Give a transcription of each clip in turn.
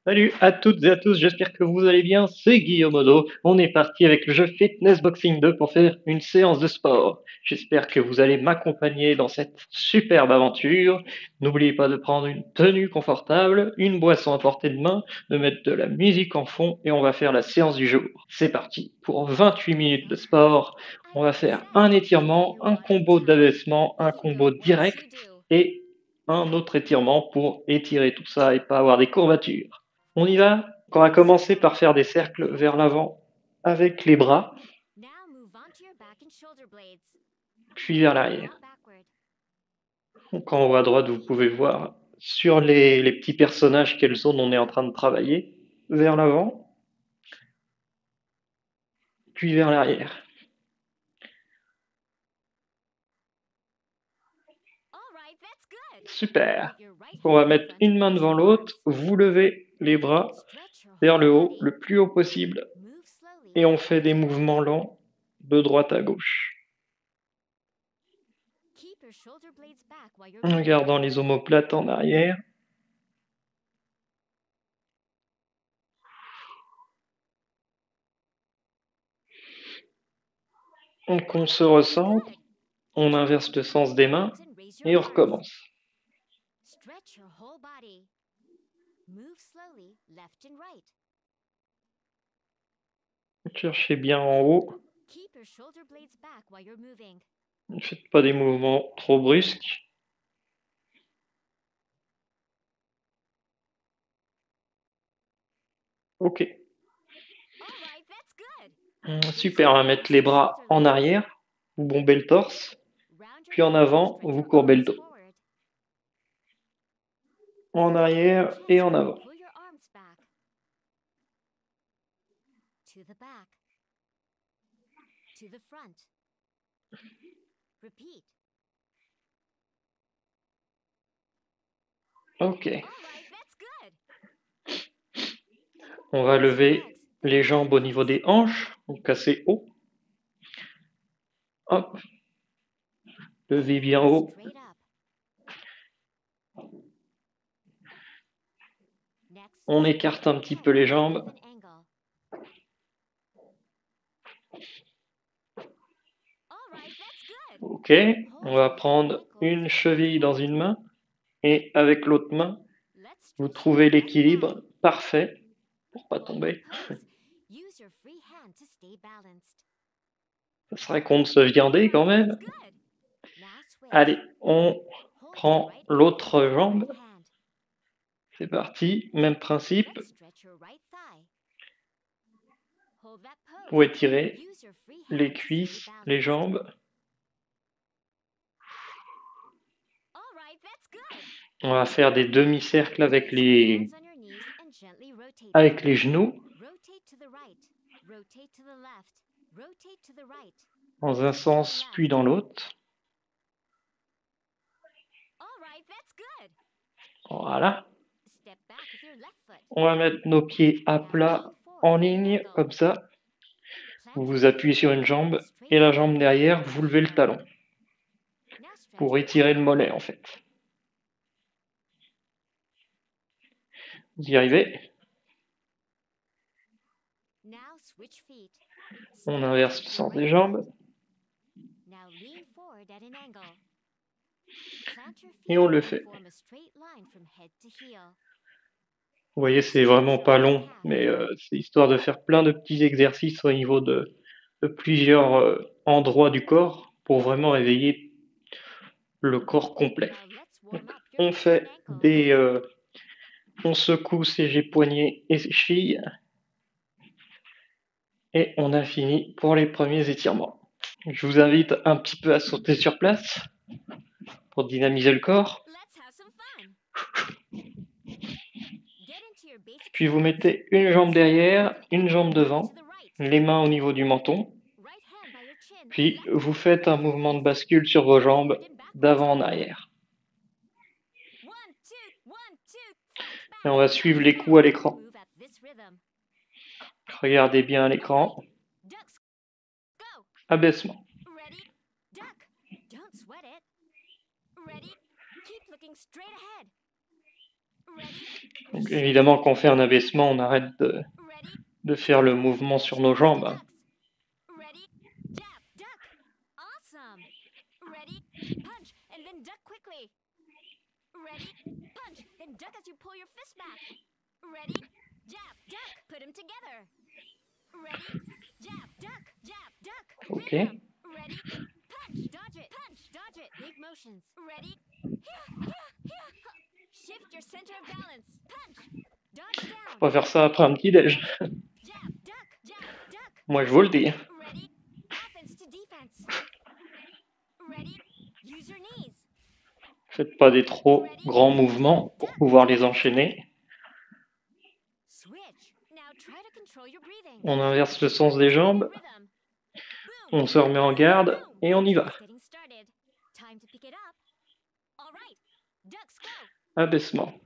Salut à toutes et à tous, j'espère que vous allez bien, c'est Guillaume Odo. On est parti avec le jeu Fitness Boxing 2 pour faire une séance de sport. J'espère que vous allez m'accompagner dans cette superbe aventure. N'oubliez pas de prendre une tenue confortable, une boisson à portée de main, de mettre de la musique en fond et on va faire la séance du jour. C'est parti pour 28 minutes de sport. On va faire un étirement, un combo d'abaissement, un combo direct et un autre étirement pour étirer tout ça et pas avoir des courbatures. On y va? On va commencer par faire des cercles vers l'avant avec les bras, puis vers l'arrière. Donc en haut à droite, vous pouvez voir sur les petits personnages quelle zone on est en train de travailler. Vers l'avant, puis vers l'arrière. Super. On va mettre une main devant l'autre, vous levez les bras vers le haut, le plus haut possible, et on fait des mouvements lents de droite à gauche. En gardant les omoplates en arrière. Donc on se recentre, on inverse le sens des mains et on recommence. Cherchez bien en haut. Ne faites pas des mouvements trop brusques. Ok. Super, on va mettre les bras en arrière, vous bombez le torse, puis en avant, vous courbez le dos. En arrière et en avant. Ok. On va lever les jambes au niveau des hanches, donc assez haut. Hop. Levez bien haut. On écarte un petit peu les jambes. Ok, on va prendre une cheville dans une main et avec l'autre main, vous trouvez l'équilibre parfait pour pas tomber. Ça serait con de se viander quand même. Allez, on prend l'autre jambe. C'est parti, même principe. Vous étirez les cuisses, les jambes. On va faire des demi-cercles avec les genoux. Dans un sens puis dans l'autre. Voilà. On va mettre nos pieds à plat en ligne, comme ça. Vous vous appuyez sur une jambe et la jambe derrière, vous levez le talon pour étirer le mollet en fait. Vous y arrivez? On inverse le sens des jambes. Et on le fait. Vous voyez, c'est vraiment pas long, mais c'est histoire de faire plein de petits exercices au niveau de plusieurs endroits du corps pour vraiment réveiller le corps complet. Donc, on fait on secoue ses poignets et ses chevilles et on a fini pour les premiers étirements. Je vous invite un petit peu à sauter sur place pour dynamiser le corps. Puis vous mettez une jambe derrière, une jambe devant, les mains au niveau du menton. Puis vous faites un mouvement de bascule sur vos jambes d'avant en arrière. Et on va suivre les coups à l'écran. Regardez bien l'écran. Abaissement. Donc, évidemment, quand on fait un abaissement, on arrête de faire le mouvement sur nos jambes. Ok. Faut pas faire ça après un petit déj. Moi, je vous le dis. Faites pas des trop grands mouvements pour pouvoir les enchaîner. On inverse le sens des jambes. On se remet en garde et on y va. Abaissement.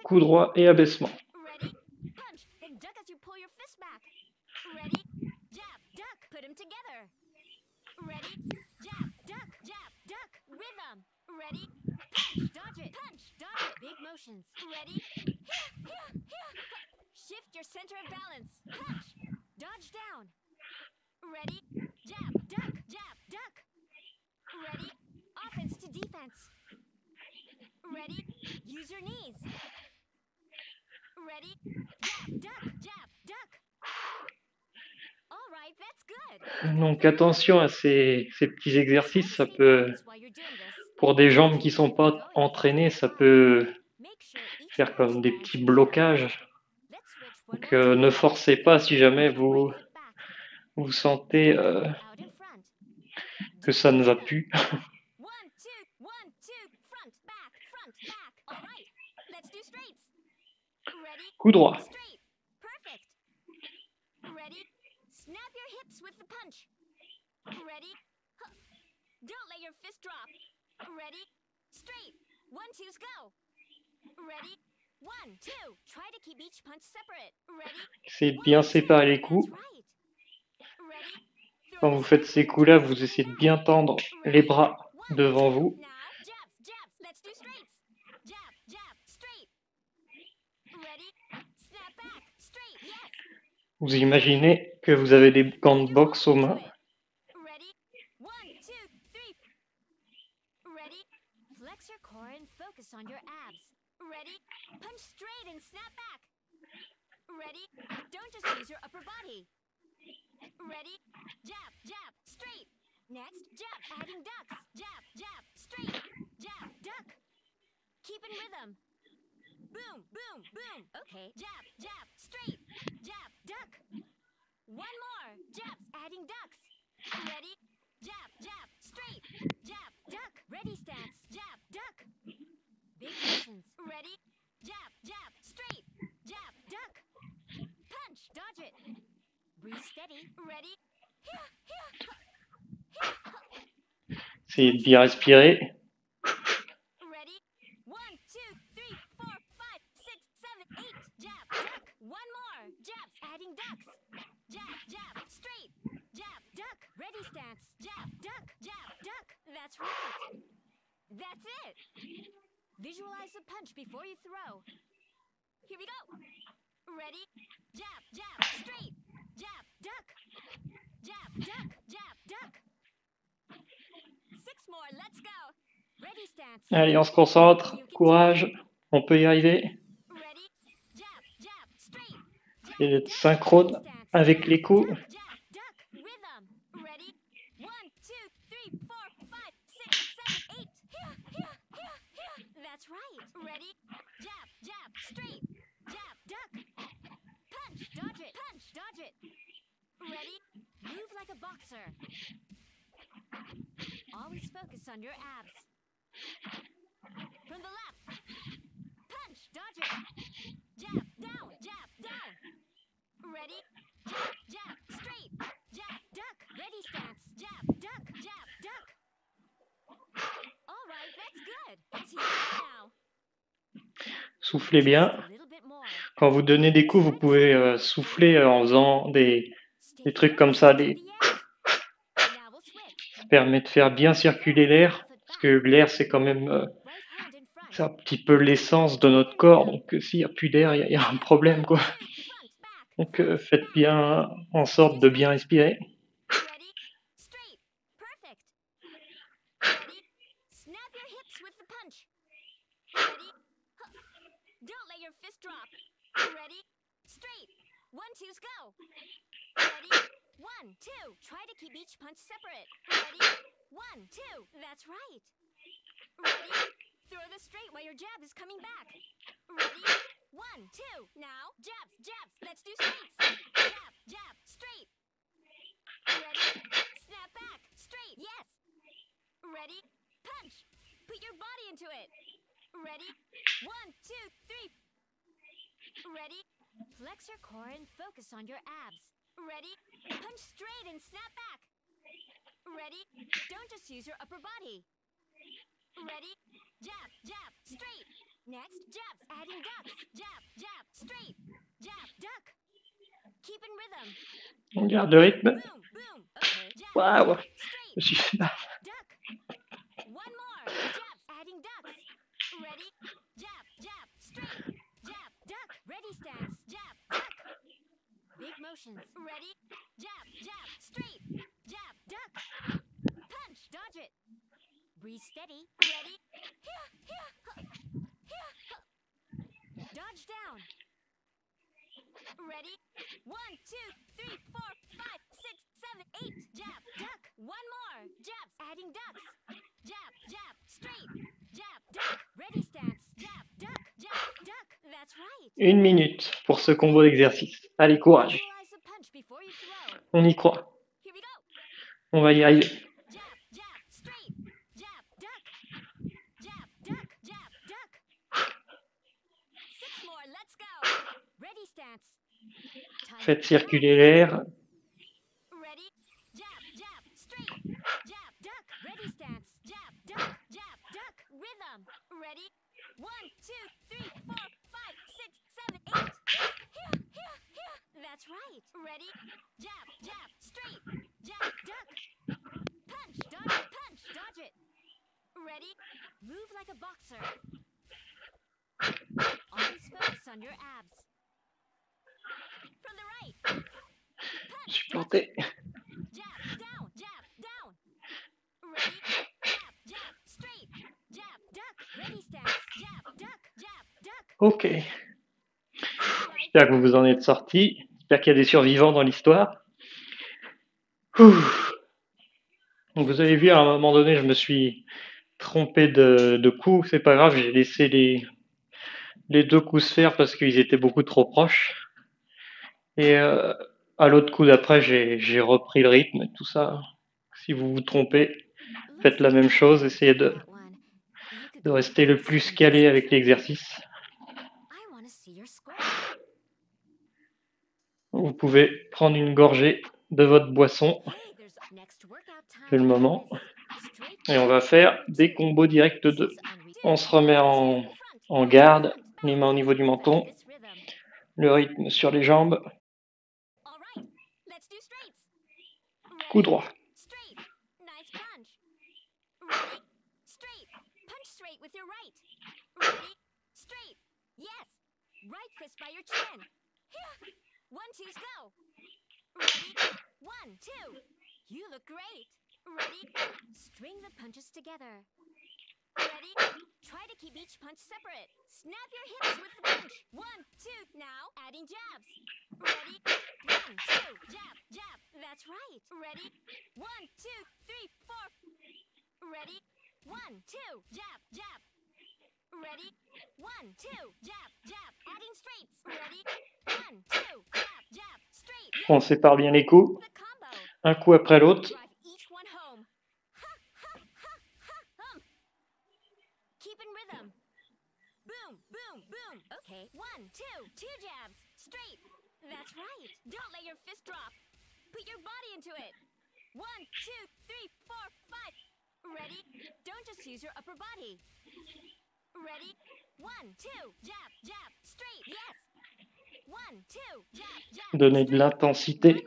Coup droit et abaissement. Donc attention à ces petits exercices, ça peut, pour des jambes qui sont pas entraînées, ça peut faire comme des petits blocages. Donc ne forcez pas si jamais vous sentez que ça ne va plus. Coup droit. Essayez de bien séparer les coups. Quand vous faites ces coups-là, vous essayez de bien tendre les bras devant vous. Vous imaginez que vous avez des gants de boxe aux mains. Essayez de bien respirer. Visualize the punch before you throw. Here we go. Ready? Jab, jab, straight. Jab, duck. Jab, duck, jab, duck. 6 more, let's go. Ready stance. Allez, on se concentre. Courage. On peut y arriver. Ready? Jab, jab, straight. Essayez d'être synchrone avec les coups. Jab, duck, rhythm. Ready? 1, 2, 3, 4, 5, 6, 7, 8. Here, here, here, here. That's right. Ready? Jab, jab, straight. Jab, duck. Punch, dodge it. Punch, dodge it. Ready? Move like a boxer. Always focus on your abs. From the left. Punch, dodge it. Jab, down, jab, down. Ready? Jab, jab, straight. Jab, duck. Ready stance. Jab, duck, jab, duck. All right, that's good. Soufflez Just bien. a little bit more. Quand vous donnez des coups, vous pouvez souffler en faisant des trucs comme ça. Stay focused to the end. Now we'll switch. Ça permet de faire bien circuler l'air, parce que l'air, c'est quand même Right hand in c'est un front. petit peu l'essence de notre corps. Donc s'il n'y a plus d'air, il y a un problème, quoi. Two, front, back, Donc front, faites back. bien en sorte de bien respirer. Ready? Straight. Perfect. Ready? Snap your hips with the punch. Ready? Huh. Don't let your fist drop. Ready? Straight. 1, 2's go. Ready? 1, 2. Try to keep each punch separate. Ready? 1, 2. That's right. Ready? Throw the straight while your jab is coming back. Ready? 1, 2. Now, jabs, jabs. Let's do straights. Jab, jab, straight. Ready? Snap back, straight. Yes. Ready? Punch. Put your body into it. Ready? 1, 2, 3. Ready? Flex your core and focus on your abs. Ready? Punch straight and snap back. Ready? Don't just use your upper body. Ready? Jab, jab, straight. Next, jabs, adding ducks. Jab, jab, straight. Jab, duck. Keep in rhythm. On garde le rythme. Boom, boom. Okay. Jab, Waouh, jab, straight. je me suis fait mal. Duck. One more. Jabs, adding ducks. Ready? Jab, jab, straight. Jab, duck. Ready stance. Jab, duck. Big motions. Ready? Jab, jab, straight. Jab, duck. Punch. Dodge it. Breathe steady. Ready? Here, here, huh. Here, huh. Dodge down. Ready? 1, 2, 3, 4, 5, 6, 7, 8. Jab, duck. One more. Jabs, adding ducks. Jab, jab, straight. Jab, duck. Ready stance. Jab, duck. Jab, duck. That's right. 1 minute pour ce combo d'exercice. Allez, courage. Visualize the punch before you throw. On y croit. Here we go. On va y arriver. Jab, jab, straight. Jab, duck. Jab, duck. Jab, duck. 6 more. Let's go. Ready stance. Time to Faites throw. circuler l'air. Ready? Jab, jab, straight. Jab, duck. Ready stance. Jab, duck. Jab, duck. Rhythm. Ready? 1, 2, 3, 4, 5, 6, 7, 8. Here, here, here. That's right. Ready? Jab, jab, straight. Jab, duck. Punch, dodge it, punch, dodge it. Ready? Move like a boxer. Always focus on your abs. From the right. Punch, dodge Supportez. it. Jab, down, Ready? Jab, jab, straight. Jab, duck. Ready stance. Jab, duck. Ok. Right. J'espère que vous vous en êtes sortis. J'espère qu'il y a des survivants dans l'histoire. Ouh. Donc vous avez vu, à un moment donné, je me suis trompé de coup. C'est pas grave, j'ai laissé les 2 coups se faire parce qu'ils étaient beaucoup trop proches. Et à l'autre coup d'après, j'ai repris le rythme et tout ça. Si vous vous trompez, faites la même chose. Essayez de rester le plus calé avec l'exercice. I want to see your score. Vous pouvez prendre une gorgée de votre boisson. Hey, there's next workout time. C'est le moment. Straight Et on va faire des combos directs de 2. On se remet en garde, les mains au niveau du menton, This rhythm. le rythme sur les jambes, All right, let's do straights. coup Ready? droit. Straight. Nice punch. Ready? Straight. Punch straight with your right. Ready? Straight. Yes. Right fist by your chin. Here. 1, 2's go. Ready? 1, 2. You look great. Ready? String the punches together. Ready? Try to keep each punch separate. Snap your hips with the punch. 1, 2. Now, adding jabs. Ready? 1, 2. Jab, jab. That's right. Ready? 1, 2, 3, 4. Ready? 1, 2. Jab, jab. Ready? 1, 2. Jab, jab. Adding straights. Ready? 1, 2. Jab, jab. Straight. On sépare bien les coups, The combo. un coup après l'autre. Drive each one home. Ha, ha, ha, ha, Keep in rhythm. Boom, boom, boom. Okay. 1, 2. 2 jabs. Straight. That's right. Don't let your fist drop. Put your body into it. 1, 2, 3, 4, 5. Ready? Don't just use your upper body. Ready? One, two, jab, jab, straight. Yes. One, two, jab, jab. Donnez de One l'intensité more.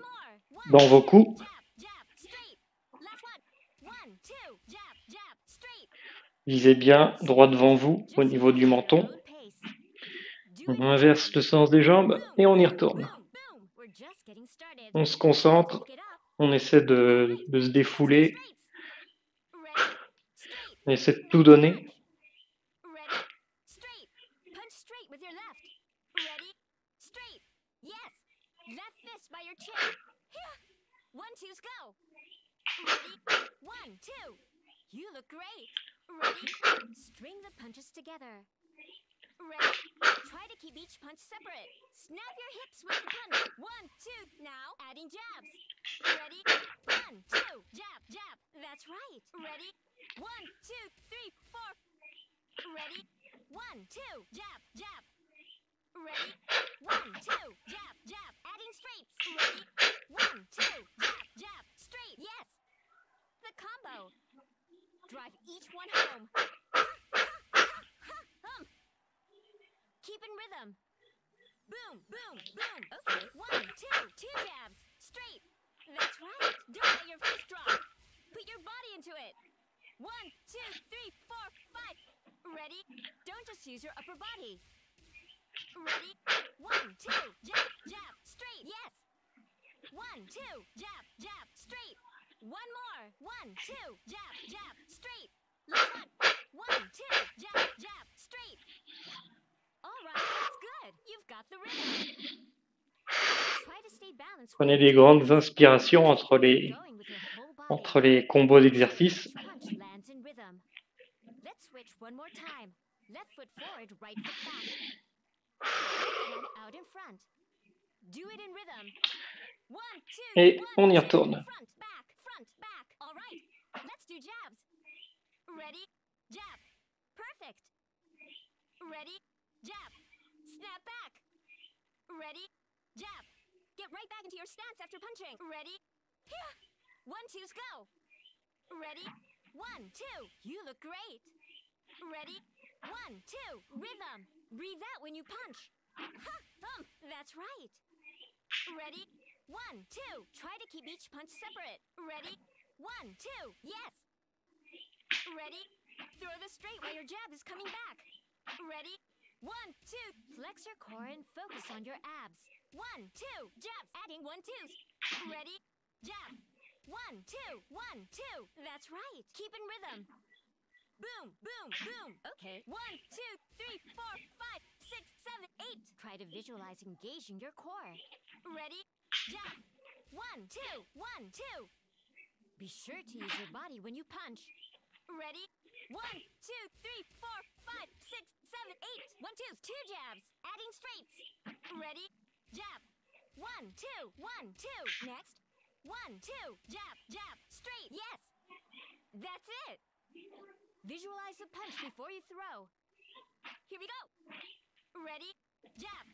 One, dans vos two, coups. jab, jab, straight. Last one. One, two, jab, jab, straight. Visez bien droit devant vous au niveau du menton. On inverse le sens des jambes et on y retourne. On se concentre, on essaie de se défouler, on essaie de tout donner. You look great. Ready? String the punches together. Ready? Try to keep each punch separate. Snap your hips with the punch. One, two. Now, adding jabs. Ready? One, two. Jab, jab. That's right. Ready? One, two, three, four. Ready? One, two. Jab, jab. Ready? One, two. Jab, jab. Adding straights. Ready? One, two. Jab, jab. Straight. Yes. The combo. Drive each one home. Keep in rhythm. Boom, boom, boom. Okay. One, two jabs. Straight. That's right. Don't let your fist drop. Put your body into it. One, two, three, four, five. Ready? Don't just use your upper body. Ready? One, two, jab, jab, straight. Yes. One, two, jab, jab, straight. One more. One, two, jab, jab, straight. Last one. One, two, jab, jab, straight. All right, that's good. You've got the rhythm. Try to stay balanced. Prenez des grandes inspirations entre les combos d'exercices. Punch lands in rhythm. Let's switch one more time. Left foot forward, right foot back. Left hand out in front. Do it in rhythm. One, two, Et one, on y two. retourne. Front, back. All right. Let's do jabs. Ready? Jab. Perfect. Ready? Jab. Snap back. Ready? Jab. Get right back into your stance after punching. Ready? Yeah. One, two's go. Ready? One, two. You look great. Ready? One, two. Rhythm. Breathe out when you punch. Ha! That's right. Ready? One, two. Try to keep each punch separate. Ready? One, two. Yes. Ready? Throw the straight while your jab is coming back. Ready? One, two. Flex your core and focus on your abs. One, two. Jabs. Adding one, twos. Ready? Jab. One, two. That's right. Keep in rhythm. Boom, boom, boom. Okay. One, two, three, four, five, six, seven, eight. Try to visualize engaging your core. Ready? Jab. One, two. Be sure to use your body when you punch. Ready? One, two, three, four, five, six, seven, eight. One, twos, two jabs. Adding straights. Ready? Jab. One, two. Next. One, two. Jab, straight. Yes. That's it. Visualize the punch before you throw. Here we go. Ready? Jab.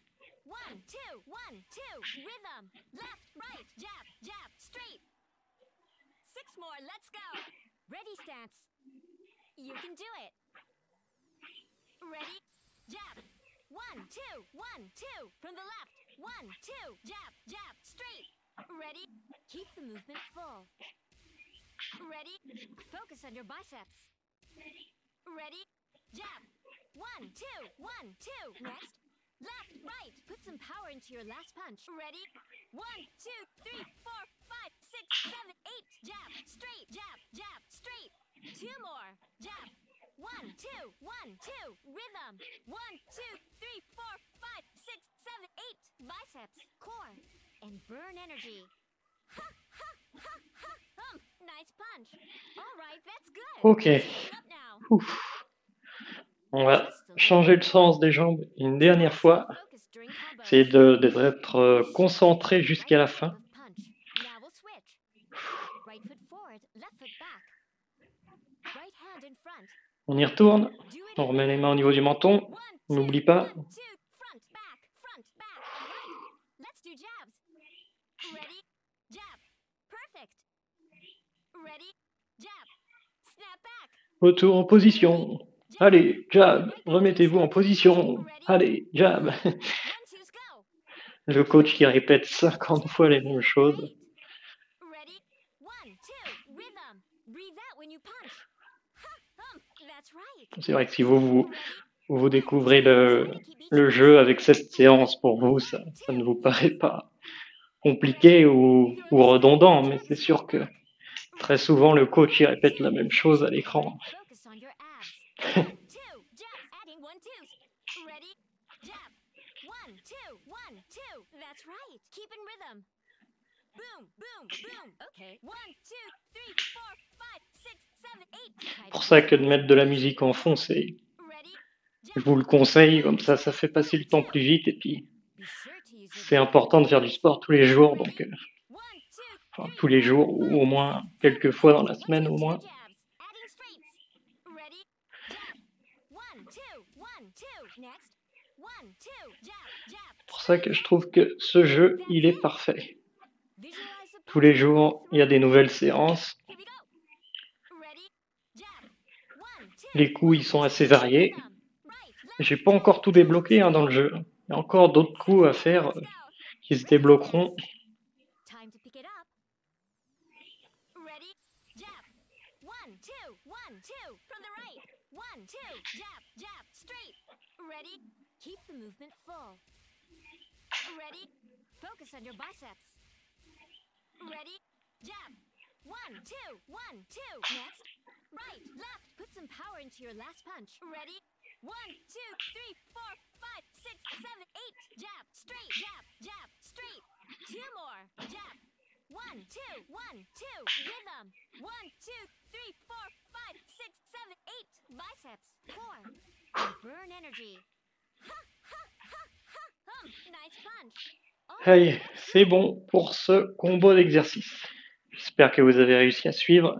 One, two. Rhythm. Left, right. Jab, straight. Six more. Let's go. Ready stance. You can do it. Ready? Jab. One, two. From the left. One, two. Jab, straight. Ready? Keep the movement full. Ready? Focus on your biceps. Ready? Jab. One, two. Next. Left, right. Put some power into your last punch. Ready? One, two, three, four, five, six, seven, eight. Jab, straight. Jab, straight. Two more. Jab. One, two. Rhythm. One, two, three, four, five, six, seven, eight. Biceps, core, and burn energy. Ha. Nice punch. All right, that's good. Ok. Up now. Ouf. On va changer le sens des jambes une dernière fois. Focus during combos. Essayez d'être concentré jusqu'à la fin. Now we'll switch. Right foot forward, left foot back. Right hand in front. On y retourne. Do it On in remet les rhythm. mains au niveau du menton. One, On two, n'oublie pas. one, two, front, back. All right. Let's do jabs. Ready? Jab. Perfect. Ready? Jab. Snap back. Retour en position. Allez, jab, remettez-vous en position. Allez, jab. 1, 2's go. Le coach qui répète 50 fois les mêmes choses. Ready? 1, 2, rhythm. Breathe out when you punch. That's right. C'est vrai que si vous Ready? découvrez le jeu avec cette séance pour vous, ça ne vous paraît pas compliqué ou redondant, mais c'est sûr que très souvent le coach il répète la même chose à l'écran. Focus on your abs. 1, 2, jabs, adding 1, 2's. Ready? Jab. 1, 2, 1, 2. That's right. Keep in rhythm. Boom, boom, boom. Okay. 1, 2, 3, 4, 5, 6, 7, 8. C'est pour ça que de mettre de la musique en fond, c'est, Ready? je vous le conseille, comme ça fait passer le temps plus vite et puis Be sure to use your c'est important de faire du sport tous les jours, donc 1, 2, enfin, tous les jours ou au moins quelques fois dans la semaine au moins. adding straights. Ready? Jab. 1, 2, 1, 2. Next. 1, 2, jab, jab. C'est pour ça que je trouve que ce jeu, il est parfait. Visualize the Tous les jours, il y a des nouvelles séances. Here we go. Ready? Jab. 1, 2. Les coups, ils sont assez variés. Rhythm. Right, left. J'ai pas encore tout débloqué dans le jeu. Il y a encore d'autres coups à faire Let's go. qui se débloqueront. Time to pick it up. Ready? Jab. 1, 2, 1, 2. From the right. 1, 2. Jab, jab, straight. Ready? Keep the movement full. Ready? Focus on your biceps. Ready? Jab. 1, 2, 1, 2. Next. Right, left. Put some power into your last punch. Ready? 1, 2, 3, 4, 5, 6, 7, 8. Jab, straight. Jab, jab, straight. 2 more. Jab. 1, 2, 1, 2. Rhythm. 1, 2, 3, 4, 5, 6, 7, 8. Biceps. 4. And burn energy. Ha, ha, ha, ha. Nice punch. Allez, c'est bon pour ce combo d'exercices. J'espère que vous avez réussi à suivre.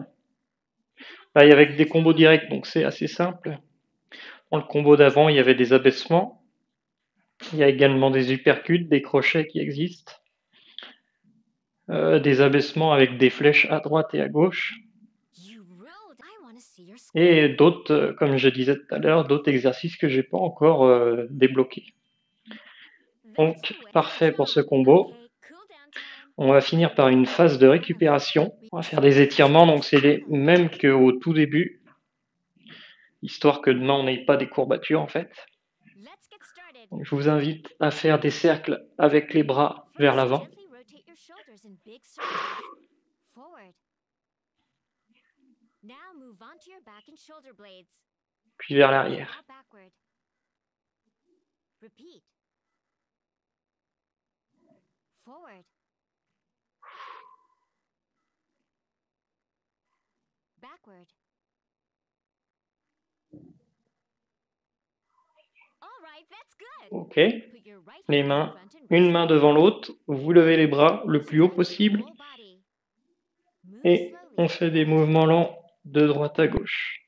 Là, il y avait des combos directs, donc c'est assez simple. Dans le combo d'avant, il y avait des abaissements. Il y a également des uppercuts, des crochets qui existent. Des abaissements avec des flèches à droite et à gauche. You ruled. I want to see your score. Et d'autres, comme je disais tout à l'heure, d'autres exercices que j'ai pas encore débloqués. Donc, parfait pour ce combo. Okay, cool down time. On va finir par une phase de récupération. On va faire des étirements, donc c'est les mêmes qu'au tout début, histoire que demain on n'ait pas des courbatures en fait. Let's get started. Donc, je vous invite à faire des cercles avec les bras vers l'avant, Gently rotate your shoulders in big circles. Forward. Now move onto your back and shoulder blades. puis vers l'arrière. Now backward. Repeat. Forward. Backward. All right, that's good. Ok. Put your right Les hand in mains, front and une raise main it devant up. l'autre, vous levez les bras le plus haut Stretch your possible whole body. Move et slowly. on fait des mouvements lents de droite à gauche.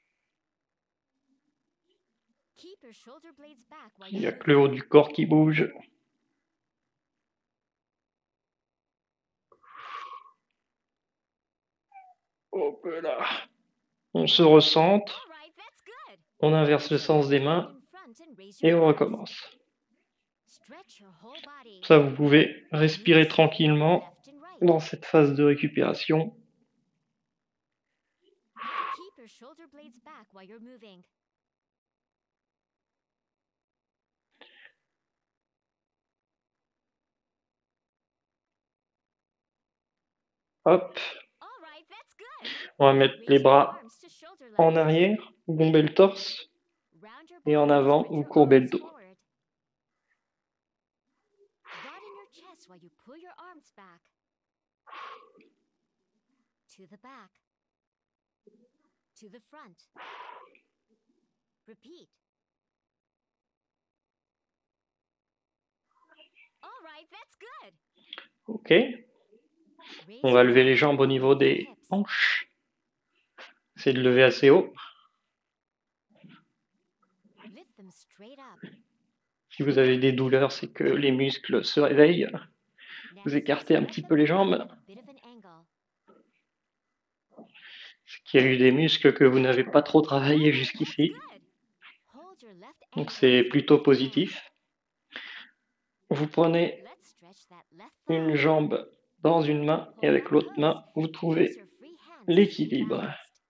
Keep your shoulder blades back while Il n'y you're a que le haut du corps qui bouge. Hop là. On se recentre, All right, that's good. on inverse le sens des mains In front and raise et your on arms. recommence. Stretch your whole body. Ça, vous pouvez respirer Move slowly tranquillement left and right. dans cette phase de récupération. Keep your shoulder blades back while you're moving. Hop, All right, that's good. on va mettre les Raise your bras arms to shoulder en level. arrière, bomber le torse, Round your et en back and avant, spread vous your courbez le arms dos. forward. Broaden your chest while you pull your arms back. To the back. To the front. Repeat. All right, that's good. Ok, Raise on va your lever les arms jambes au above niveau your des hips. hanches. C'est de lever assez haut. Lift them straight up. Si vous avez des douleurs, c'est que les muscles se réveillent. Vous Next, écartez un spread petit them peu les wide jambes. at a bit of an angle. C'est qu'il y a eu des muscles que vous n'avez pas trop All travaillé right, that's jusqu'ici. good. Donc c'est plutôt positif. Vous prenez Let's stretch that left une thigh. jambe dans une main et avec l'autre main, vous trouvez Use your free hand to stay l'équilibre. balanced.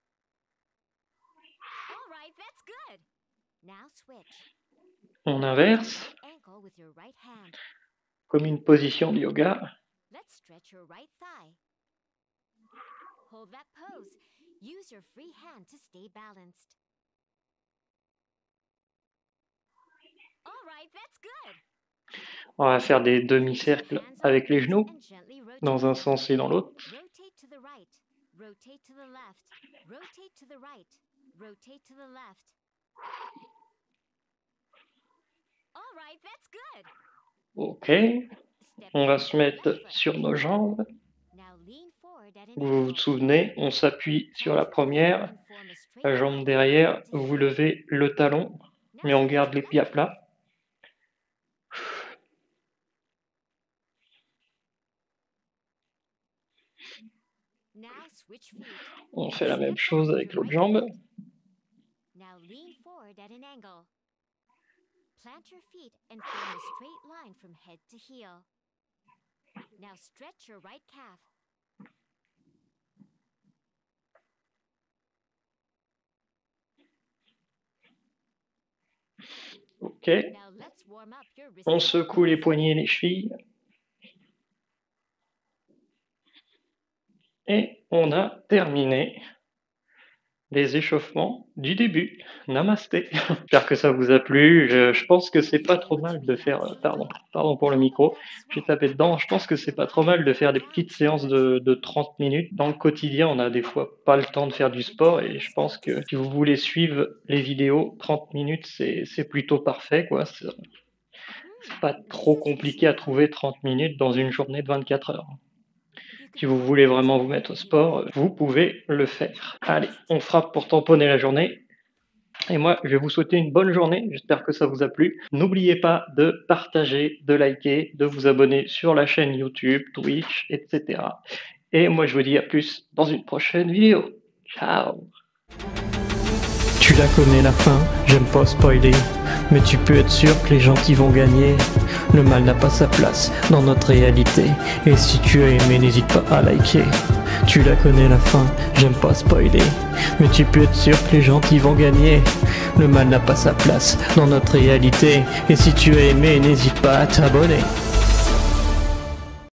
All right, that's good. Now switch. On inverse, Right ankle with your right hand. comme une position de yoga. Let's stretch your right thigh. Hold that pose. Use your free hand to stay balanced. All right, that's good. On va faire des demi-cercles Hands on avec les hips genoux, and gently rotate dans un them. sens et dans l'autre. Rotate to the right. Rotate to the left. Rotate to the right. Rotate to the left. All right, that's good. Ok, Step on va back se to the mettre left foot. sur nos jambes. Now lean forward at an Vous vous angle. souvenez, on s'appuie sur la Plant your feet première, and form a straight la line jambe from derrière, head to vous heel. levez le talon, Now mais on stretch garde your les pieds à left plat. foot. Now switch feet. On fait la même Step chose back with avec your l'autre right jambe. foot. Now lean forward at an angle. Plant your feet and form a straight line from head to heel. Now stretch your right calf. Ok, Now let's warm up your wrists on and secoue les ankles. poignets et les chevilles. Et on a terminé les échauffements du début. Namasté. J'espère que ça vous a plu. Je pense que c'est pas trop mal de faire. Pardon pour le micro. J'ai tapé dedans. Je pense que c'est pas trop mal de faire des petites séances de 30 minutes. Dans le quotidien, on a des fois pas le temps de faire du sport et je pense que si vous voulez suivre les vidéos, 30 minutes c'est plutôt parfait, quoi. C'est pas trop compliqué à trouver 30 minutes dans une journée de 24 heures. Si vous voulez vraiment vous mettre au sport, vous pouvez le faire. Allez, on frappe pour tamponner la journée. Et moi, je vais vous souhaiter une bonne journée. J'espère que ça vous a plu. N'oubliez pas de partager, de liker, de vous abonner sur la chaîne YouTube, Twitch, etc. Et moi, je vous dis à plus dans une prochaine vidéo. Ciao! Tu la connais la fin, j'aime pas spoiler, mais tu peux être sûr que les gentils vont gagner. Le mal n'a pas sa place dans notre réalité, et si tu as aimé, n'hésite pas à liker. Tu la connais la fin, j'aime pas spoiler, mais tu peux être sûr que les gentils vont gagner. Le mal n'a pas sa place dans notre réalité, et si tu as aimé, n'hésite pas à t'abonner.